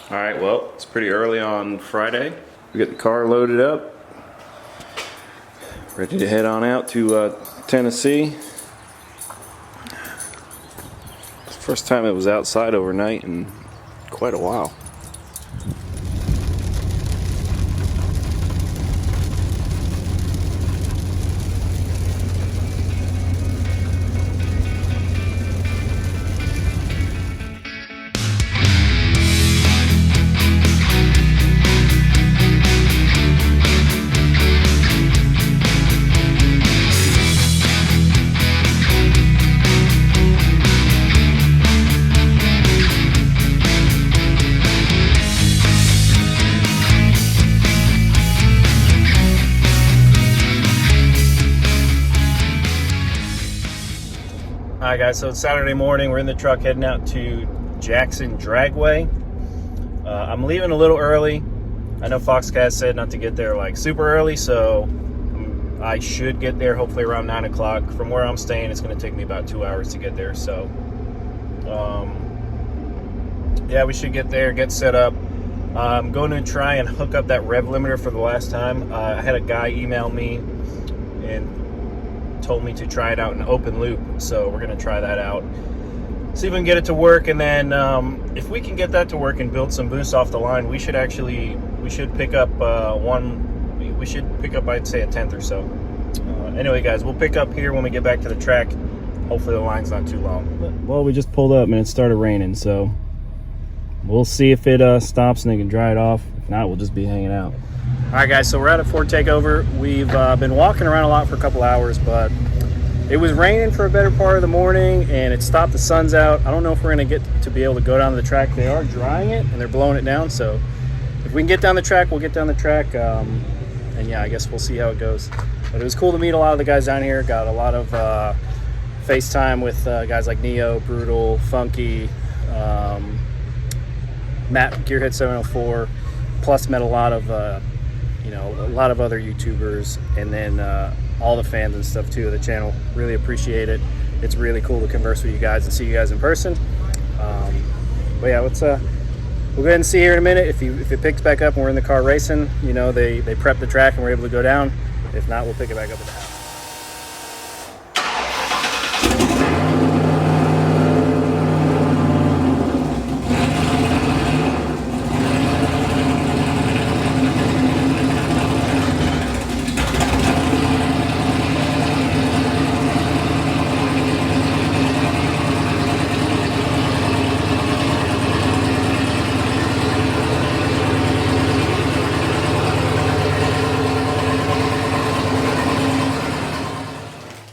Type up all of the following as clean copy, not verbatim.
All right, well, it's pretty early on Friday. We got the car loaded up, ready to head on out to Tennessee. It's the first time it was outside overnight in quite a while. Alright guys, so it's Saturday morning. We're in the truck heading out to Jackson Dragway. I'm leaving a little early. I know Foxcast said not to get there like super early, so I should get there hopefully around 9 o'clock. From where I'm staying, it's going to take me about 2 hours to get there. So, yeah, we should get there, get set up. I'm going to try and hook up that rev limiter for the last time. I had a guy email me and told me to try it out in open loop, so we're going to try that out, see if we can get it to work, and then if we can get that to work and build some boosts off the line, we should pick up I'd say a 10th or so. Anyway guys, we'll pick up here when we get back to the track. Hopefully the line's not too long. Well, we just pulled up and it started raining, so we'll see if it stops and they can dry it off. If not, we'll just be hanging out. Alright guys, so we're out at Ford Takeover. We've been walking around a lot for a couple hours, but it was raining for a better part of the morning and it stopped, the sun's out. I don't know if we're going to get to be able to go down to the track. They are drying it and they're blowing it down, so if we can get down the track, we'll get down the track. And yeah, I guess we'll see how it goes. But it was cool to meet a lot of the guys down here. Got a lot of FaceTime with guys like Neo, Brutal, Funky, Matt, Gearhead 704, plus met a lot of a lot of other YouTubers, and then all the fans and stuff too of the channel. Really appreciate it. It's really cool to converse with you guys and see you guys in person. But yeah, let's we'll go ahead and see here in a minute if it picks back up and we're in the car racing. You know, they prep the track and we're able to go down. If not, we'll pick it back up at the house.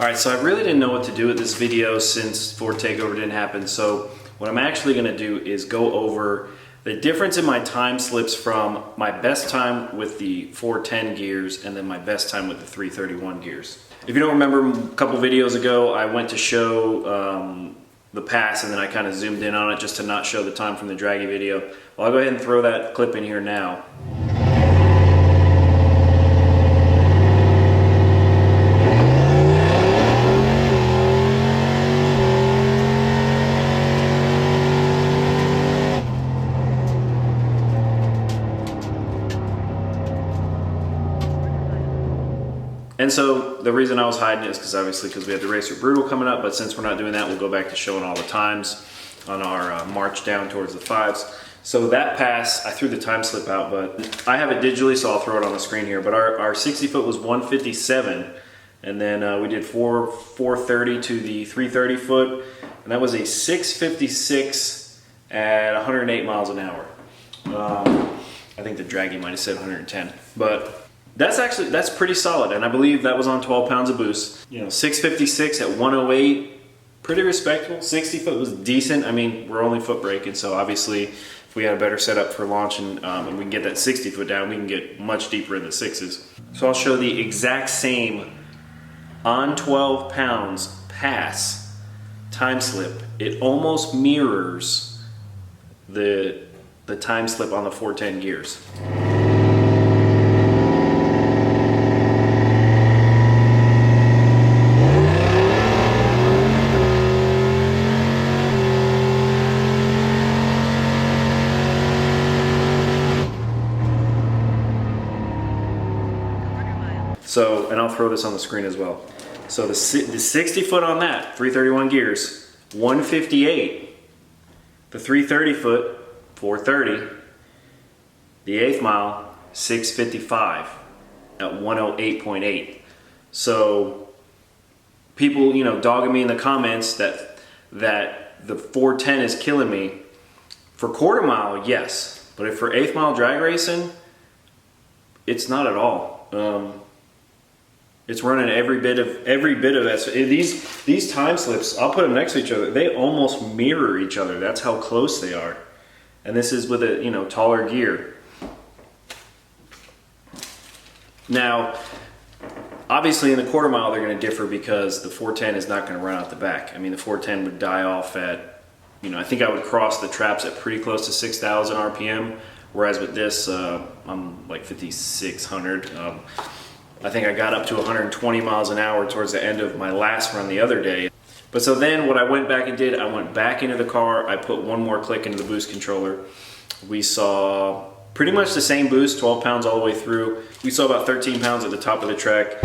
Alright, so I really didn't know what to do with this video since Ford Takeover didn't happen, so what I'm actually going to do is go over the difference in my time slips from my best time with the 410 gears and then my best time with the 331 gears. If you don't remember, a couple videos ago I went to show the pass and then I kind of zoomed in on it just to not show the time from the draggy video. Well, I'll go ahead and throw that clip in here now. And so the reason I was hiding it is because we have the race with Brutal coming up, but since we're not doing that, we'll go back to showing all the times on our march down towards the 5s. So that pass, I threw the time slip out, but I have it digitally, so I'll throw it on the screen here. But our 60 foot was 157, and then we did 430 to the 330 foot, and that was a 656 at 108 miles an hour. I think the draggy might have said 110, but that's pretty solid, and I believe that was on 12 pounds of boost. You know, 656 at 108, pretty respectable. 60 foot was decent. I mean, we're only foot braking, so obviously if we had a better setup for launch and we can get that 60 foot down, we can get much deeper in the 6s. So I'll show the exact same on 12 pounds pass time slip. It almost mirrors the time slip on the 410 gears. So, and I'll throw this on the screen as well. So the 60 foot on that, 331 gears, 158. The 330 foot, 430. The 8th mile, 655 at 108.8. So people, you know, dogging me in the comments that the 410 is killing me. For quarter mile, yes, but if for 8th mile drag racing, it's not at all. It's running every bit of that. These time slips, I'll put them next to each other. They almost mirror each other. That's how close they are. And this is with a, you know, taller gear. Now, obviously in the quarter mile they're going to differ because the 410 is not going to run out the back. I mean, the 410 would die off at, you know, I think I would cross the traps at pretty close to 6,000 RPM, whereas with this, I'm like 5,600. I think I got up to 120 miles an hour towards the end of my last run the other day. But so then what I went back and did, I went back into the car, I put one more click into the boost controller. We saw pretty much the same boost, 12 pounds all the way through. We saw about 13 pounds at the top of the track.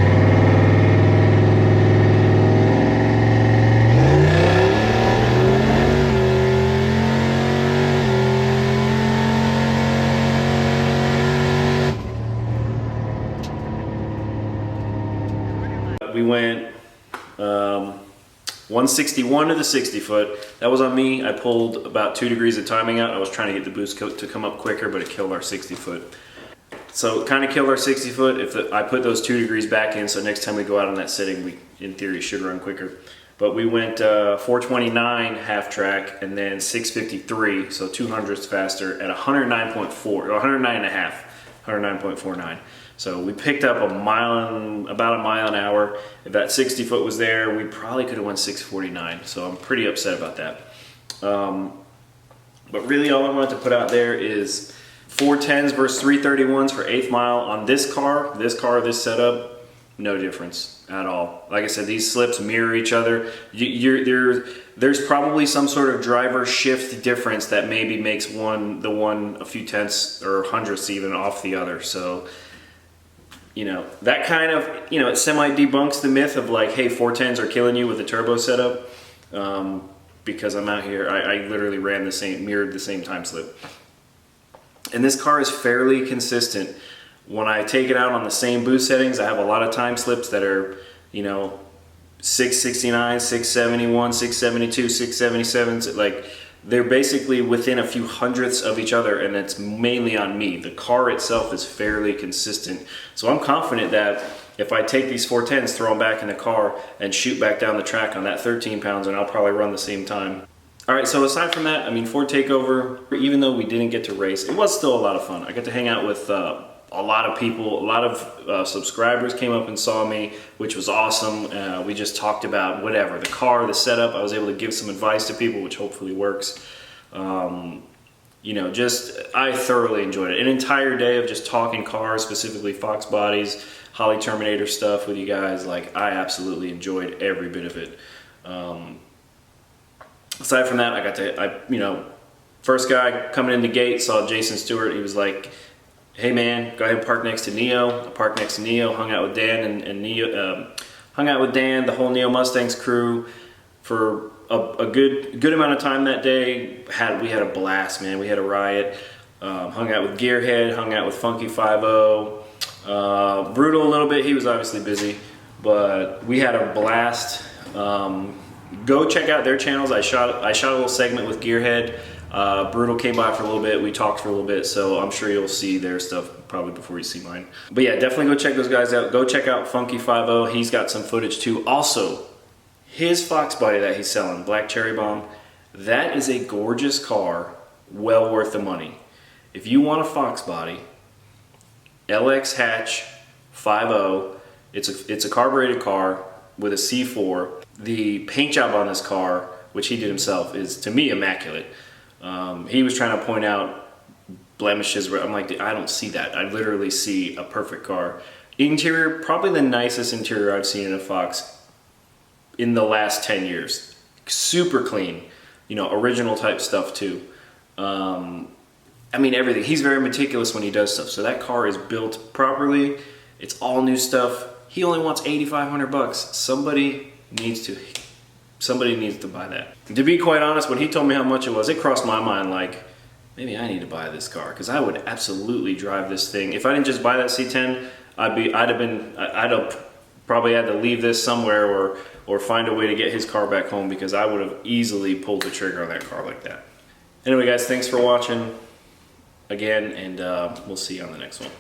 We went 161 to the 60 foot. That was on me. I pulled about 2 degrees of timing out. I was trying to get the boost to come up quicker, but it killed our 60 foot. So it kind of killed our 60 foot. If I put those 2 degrees back in, so next time we go out on that setting, we in theory should run quicker. But we went 429 half track and then 653, so 200ths faster at 109.4, or 109 and a half, 109.49. So we picked up about a mile an hour. If that 60 foot was there, we probably could have went 649. So I'm pretty upset about that. But really all I wanted to put out there is 410s versus 331s for 8th mile on this car, this setup, no difference at all. Like I said, these slips mirror each other. There's probably some sort of driver shift difference that maybe makes the one a few tenths or hundredths even off the other. So, you know, that kind of, you know, it semi debunks the myth of like, hey, 410s are killing you with a turbo setup. Because I'm out here, I literally mirrored the same time slip. And this car is fairly consistent. When I take it out on the same boost settings, I have a lot of time slips that are, you know, 669, 671, 672, 677. Like, they're basically within a few hundredths of each other, and it's mainly on me. The car itself is fairly consistent. So I'm confident that if I take these 410s, throw them back in the car, and shoot back down the track on that 13 pounds, and I'll probably run the same time. All right, so aside from that, I mean, Ford Takeover, even though we didn't get to race, it was still a lot of fun. I got to hang out with a lot of people, a lot of subscribers came up and saw me, which was awesome. We just talked about whatever, the car, the setup. I was able to give some advice to people, which hopefully works. You know, I thoroughly enjoyed it. An entire day of just talking cars, specifically Foxbodies, Holly Terminator stuff with you guys. Like, I absolutely enjoyed every bit of it. Aside from that, you know, first guy coming in the gate, saw Jason Stewart. He was like, hey man, go ahead and park next to Neo. I parked next to Neo, hung out with Dan and Neo, hung out with Dan, the whole Neo Mustangs crew for a good amount of time that day. We had a blast, man. We had a riot. Hung out with Gearhead, hung out with Funky 5-0. Brutal a little bit, he was obviously busy, but we had a blast. Go check out their channels. I shot a little segment with Gearhead. Brutal came by for a little bit. We talked for a little bit, so I'm sure you'll see their stuff probably before you see mine. But yeah, definitely go check those guys out. Go check out Funky 5-0. He's got some footage too. Also, his Foxbody that he's selling, Black Cherry Bomb, that is a gorgeous car, well worth the money. If you want a Foxbody, LX hatch 5.0, it's a carbureted car with a C4. The paint job on this car, which he did himself, is to me immaculate. He was trying to point out blemishes where I'm like, I don't see that. I literally see a perfect car. Interior, probably the nicest interior I've seen in a Fox in the last 10 years. Super clean, you know, original type stuff too. I mean, everything. He's very meticulous when he does stuff. So that car is built properly. It's all new stuff. He only wants 8,500 bucks. Somebody needs to buy that. To be quite honest, when he told me how much it was, it crossed my mind like, maybe I need to buy this car, because I would absolutely drive this thing. If I didn't just buy that C10, I'd have probably had to leave this somewhere or find a way to get his car back home, because I would have easily pulled the trigger on that car like that. Anyway, guys, thanks for watching again, and we'll see you on the next one.